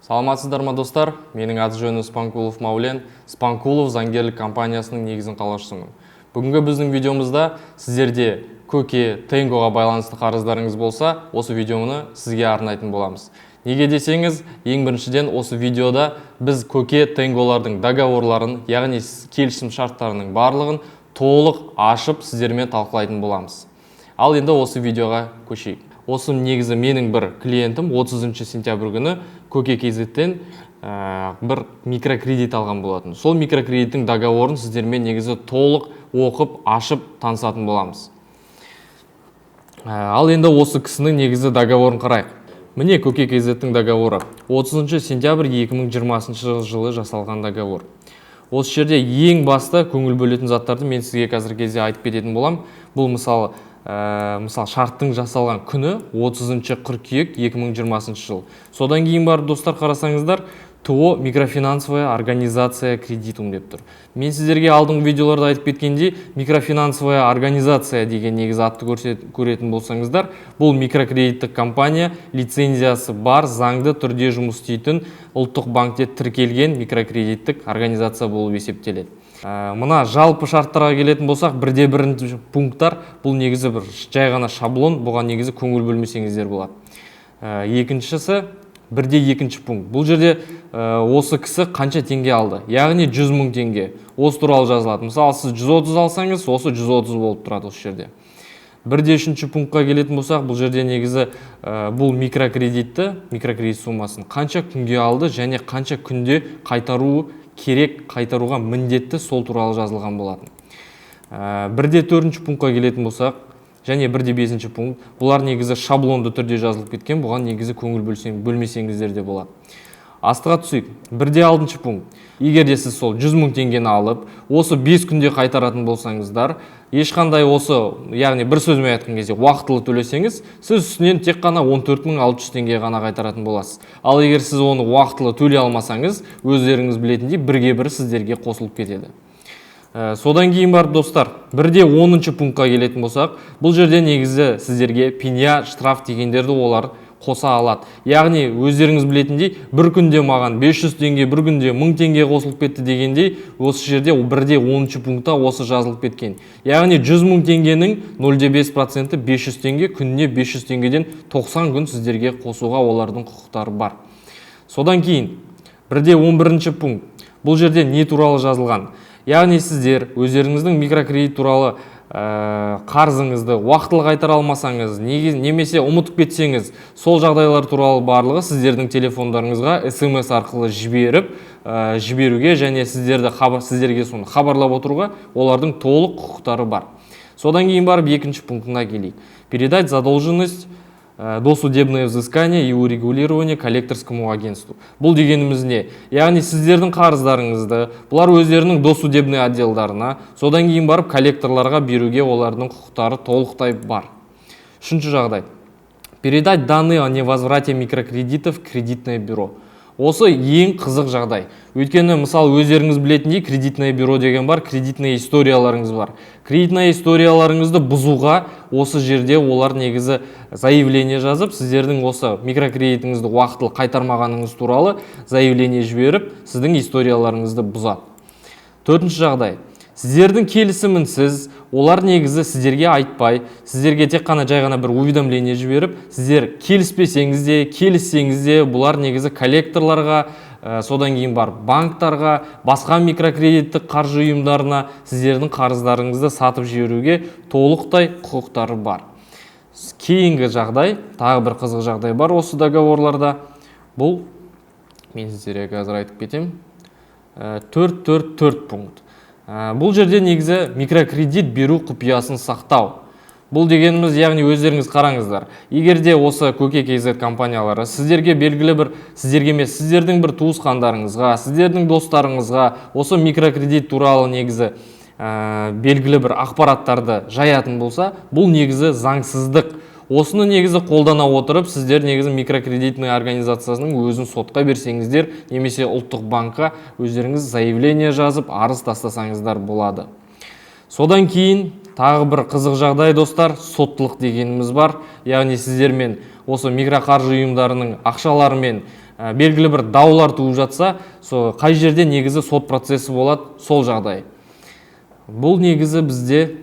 Саламатсыздар ма достар? Менің аты жөнім Спанкулов Маулен, Спанкулов заңгерлік компаниясының негізін қалаушысымын. Бүгінгі біздің видеомызда сіздерде Көке, Тенгоға байланысты қарыздарыңыз болса, осы видеоны сізге арнайтын боламыз. Неге десеңіз, ең біріншіден осы видеода біз Көке, Тенголардың договорларын, яғни келісім шарттарының барлығын толық ашып сіздермен талқылайтын боламыз. Ал енді осы видеоға көшейік. Осы негізі менің бір клиентім 30 сентябрь күні Көке KZ-тен бір микрокредит алған болатын. Сол микрокредиттің договорын сіздермен негізі толық оқып, ашып танысатын боламыз. Ал енді осы кісінің негізі договорын қарайық. Міне Көке KZ-тің договоры 30 сентябрь 2020 жылы жасалған договор. Осы жерде ең басты көңіл бөлетін заттарды мен сізге қазір кезде айтып кететін болам. Бұл мысалы шарттың жасалған күні 30 қыркүйек 2020 жыл. Содан кейін бар достар қарасаңыздар, ТО микрофинансовая организация кредитум деп тұр. Мен сіздерге алдыңғы видеоларда айтып кеткендей, микрофинансовая организация деген негізі атты көретін болсаңыздар, бұл микрокредиттік компания лицензиясы бар, заңды түрде жұмыс істейтін ұлттық банкте тіркелген микрокредиттік организация болып есептеледі. Мына жалпы шарттарға келетін болсақ, бірде бірінші пункттар, бұл негізі бір жай ғана шаблон, бұған негізі көңіл бөлмесеңіздер болады. Екіншісі, бірде екінші пункт. Бұл жерде осы кісі қанша теңге алды? Яғни 100 мың теңге. Осы туралы жазылады. Мысалы, сіз 130 алсаңыз, осы 130 болып тұрады осы жерде. Бірде үшінші пунктқа келетін болсақ, бұл жерде негізі бұл микрокредит сумасын қанша күнге алды және қанша күнде қайтаруға міндетті, сол туралы жазылған болатын. Бірде төртінші пунктқа келетін болсақ, және бірде бесінші пункт, бұлар негізі шаблонды түрде жазылып кеткен, бұған негізі көңіл бөлмесеңіздер де болады. Астыға түсейік. Бірде алтыншы пункт. Егер де сіз сол 100 мың теңгені алып, осы 5 күнде қайтаратын болсаңыздар, ешқандай осы, яғни бір сөзмен айтқан кезде уақытылы төлесеңіз, сіз үстінен тек қана 14.600 теңге ғана қайтаратын боласыз. Ал егер сіз оны уақытылы төлей алмасаңыз, өздеріңіз білетіндей бірге бір сіздерге қосылып кетеді. Содан кейін бар достар, бірде 10-шы пунктқа келетін болсақ, бұл жерде негізі сіздерге пеня, штраф дегендерді олар қоса алады. Яғни өздеріңіз білетіндей, бір күнде маған 500 теңге, бір күнде 1000 теңге қосылып кетті дегендей, осы жерде бірде 10-шы пунктта осы жазылып кеткен. Яғни 100 мың теңгенің 0,5% 500 теңге, күніне 500 теңгеден 90 күн сіздерге қосуға олардың құқықтары бар. Содан кейін, бірде 11-ші пункт. Бұл жерде не туралы жазылған? Яғни сіздер өздеріңіздің микрокредит туралы қарызыңызды уақытылы қайтара алмасаңыз, немесе ұмытып кетсеңіз, сол жағдайлар туралы барлығы сіздердің телефондарыңызға SMS арқылы жіберуге және сіздерге соны хабарлап отыруға олардың толық құқықтары бар. Содан кейін барып екінші пунктына келейік. Передать задолженность досудебное взыскание и урегулирование коллекторскому агентству. Бұл дегеніміз не? Яғни сіздердің қарыздарыңызды, бұлар өздерінің досудебный отделдарына, содан кейін барып коллекторларға беруге олардың құқықтары толықтай бар. Үшінші жағдай. Передать данные о невозврате микрокредитов в кредитное бюро. Осы ең қызық жағдай. Өйткені, мысалы, өздеріңіз білетіндей, кредитное бюро деген бар, кредитное историяларыңыз бар. Кредитное историяларыңызды бұзуға осы жерде олар негізі заявление жазып, сіздердің осы микрокредитіңізді уақытылы қайтармағаныңыз туралы заявление жіберіп, сіздің историяларыңызды бұзады. Төртінші жағдай. Сіздердің келісімінсіз, олар негізі сіздерге айтпай, сіздерге тек қана жай ғана бір уведомление жіберіп, сіздер келіспесеңіз де, келіссеңіз де, бұлар негізі коллекторларға, содан кейін бар банктарға, басқа микрокредиттік қаржы ұйымдарына сіздердің қарыздарыңызды сатып жіберуге толықтай құқықтары бар. Кейінгі жағдай, тағы бір қызық жағдай бар осы договорларда. Бұл, мен сіздерге қазір айтып кетем, 4.4.4 пункт. Бұл жерде негізі микрокредит беру құпиясын сақтау. Бұл дегеніміз, яғни өздеріңіз қараңыздар. Егер де осы Көке KZ компаниялары сіздерге белгілі бір, сіздерге емес, сіздердің бір туысқандарыңызға, сіздердің достарыңызға осы микрокредит туралы негізі белгілі бір ақпараттарды жаятын болса, бұл негізі заңсыздық. Осыны негізі қолдана отырып, сіздер негізі микрокредитный организациясының өзін сотқа берсеңіздер, немесе ұлттық банкқа өздеріңіз заявление жазып, арыз тастасаңыздар болады. Содан кейін тағы бір қызық жағдай достар, соттылық дегеніміз бар. Яғни сіздермен осы микроқаржы ұйымдарының ақшаларымен белгілі бір даулар туып жатса, сол қай жерде негізі сот процесі болады, сол жағдай. Бұл негізі бізде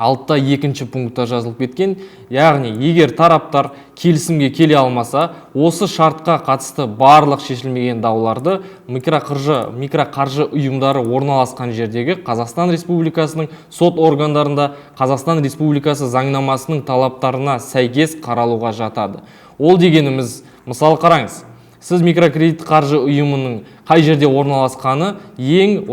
алтта екінші пунктта жазылып кеткен. Яғни, егер тараптар келісімге келе алмаса, осы шартқа қатысты барлық шешілмеген дауларды микроқаржы ұйымдары орналасқан жердегі Қазақстан Республикасының сот органдарында Қазақстан Республикасы заңнамасының талаптарына сәйкес қаралуға жатады. Ол дегеніміз, мысалы қараңыз, сіз микрокредит қаржы ұйымының қай жерде орналасқаны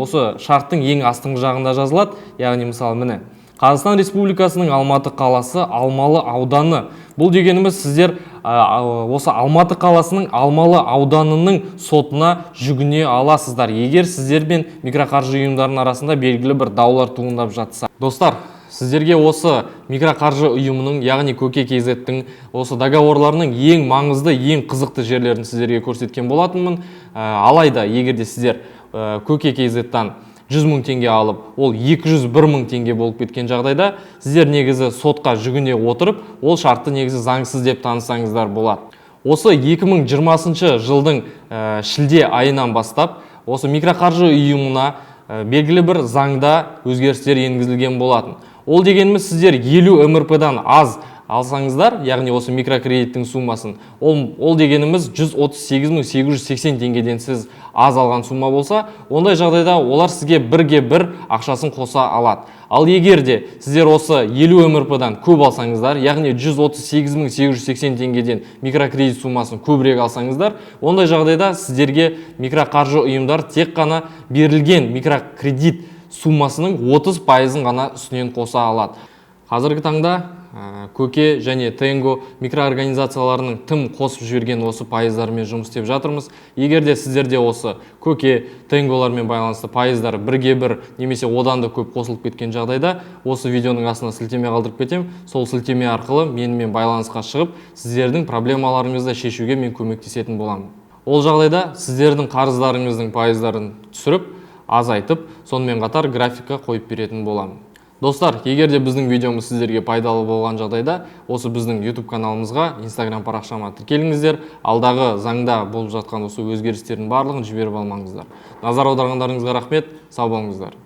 осы шарттың ең астыңғы жағында жазылады. Яғни, мысалы, міне, Қазақстан Республикасының Алматы қаласы Алмалы ауданы. Бұл дегеніміз, сіздер осы Алматы қаласының Алмалы ауданының сотына жүгіне аласыздар, егер сіздер мен микроқаржы ұйымдарының арасында белгілі бір даулар туындап жатса. Достар, сіздерге осы микроқаржы ұйымының, яғни Көке KZ-тің осы договорларының ең маңызды, ең қызықты жерлерін сіздерге көрсеткен болатынмын. Алайда, егерде сіздер Көке KZ-тан 100 мың теңге алып, ол 201 мың теңге болып кеткен жағдайда, сіздер негізі сотқа жүгіне отырып, ол шартты негізі заңсыз деп танысаңыздар болады. Осы 2020 жылдың шілде айынан бастап, осы микроқаржы ұйымына белгілі бір заңда өзгерістер енгізілген болатын. Ол дегеніміз, сіздер 50 МРП-дан аз алсаңыздар, яғни осы микрокредиттің суммасын, ол дегеніміз 138.880 теңгеден сіз аз алған сумма болса, ондай жағдайда олар сізге бірге бір ақшасын қоса алады. Ал егер де сіздер осы 50 МРП-дан көп алсаңыздар, яғни 138.880 теңгеден микрокредит суммасын көбірек алсаңыздар, ондай жағдайда сіздерге микроқаржы ұйымдар тек қана берілген микрокредит суммасының 30%-ын ғана үстінен қоса алады. Қазіргі таңда Көке және Тенго микроорганизацияларының тым қосып жіберген осы пайыздармен жұмыс істеп жатырмыз. Егерде сіздерде осы Көке, Тенголармен байланысты пайыздар бірге бір немесе одан да көп қосылып кеткен жағдайда, осы видеоның астына сілтеме қалдырып кетем. Сол сілтеме арқылы менімен байланысқа шығып, сіздердің проблемаларыңызды шешуге мен көмектесетін боламын. Ол жағдайда сіздердің қарыздарыңыздың пайыздарын түсіріп, азайтып, сонымен қатар графикқа қойып беретін боламын. Достар, егер де біздің видеомыз сіздерге пайдалы болған жағдайда, осы біздің YouTube каналымызға, Instagram парақшама тіркеліңіздер, алдағы заңда болып жатқан осы өзгерістердің барлығын жіберіп алмаңыздар. Назар аударғандарыңызға рахмет, сау болыңыздар.